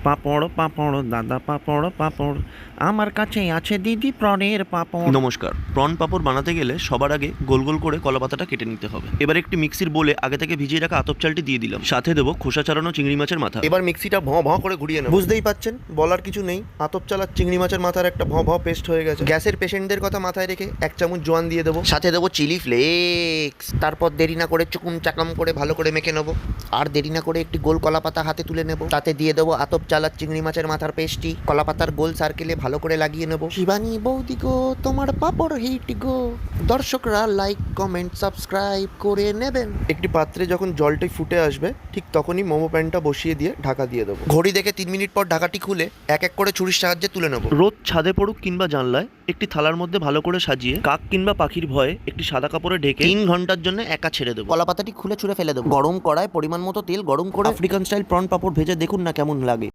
পাঁপড় পাঁপড় দাদা পাঁপড় পাঁপড়, আমার কাছে আছে দিদি প্রনের পাঁপড়। নমস্কার। প্রন পাঁপড় বানাতে গেলে সবার আগে গোল গোল করে কলা পাতাটা কেটে নিতে হবে। এবার একটি মিক্সির বোলে আগে থেকে ভিজিয়ে রাখা আতপ চালটি দিয়ে দিলাম, সাথে দেবো খোসা ছাড়ানো চিংড়ি মাছের মাথা। এবার মিক্সিটা ভঁ ভঁ করে ঘুরিয়ে নেব। বুঝতেই পাচ্ছেন, বলার কিছু নেই, আতপ চালার চিংড়ি মাছের মাথার একটা ভঁ ভঁ পেস্ট হয়ে গেছে। গ্যাসের পেশেন্টদের কথা মাথায় রেখে 1 চামচ জোয়ান দিয়ে দেবো, সাথে দেবো চিলি ফ্লেক্স। তারপর দেরি না করে চুকুম চাকাম করে ভালো করে মেখে নেবো। আর দেরি না করে একটি গোল কলা পাতা হাতে তুলে নেব, তাতে দিয়ে দেবো আতপ চালার চিংড়ি মাছের মাথার পেস্টটি। কলা পাতার গোল সার্কেলে ভালো করে লাগিয়ে নেব। শিবানী বৌদি গো, তোমার পাপড় হিট গো। দর্শকরা লাইক কমেন্ট সাবস্ক্রাইব করে নেবেন। একটি পাত্রে যখন জলটি ফুটে আসবে ঠিক তখনই মোমো প্যানটা বসিয়ে দিয়ে ঢাকা দিয়ে দেবো। ঘড়ি দেখে 3 মিনিট পর ঢাকাটি খুলে এক এক করে ছুরির সাহায্যে তুলে নেব। রোদ ছাদে পড়ুক কিংবা জানলায় একটি থালার মধ্যে ভালো করে সাজিয়ে কাক কিংবা পাখির ভয়ে একটি সাদা কাপড়ে ঢেকে 3 ঘন্টার জন্য একা ছেড়ে দেবো। কলা পাতাটি খুলে ছুঁড়ে ফেলে দেবো। গরম কড়ায় পরিমাণ মতো তেল গরম করে আফ্রিকান স্টাইল প্রন পাপড় ভেজে দেখুন না কেমন লাগে।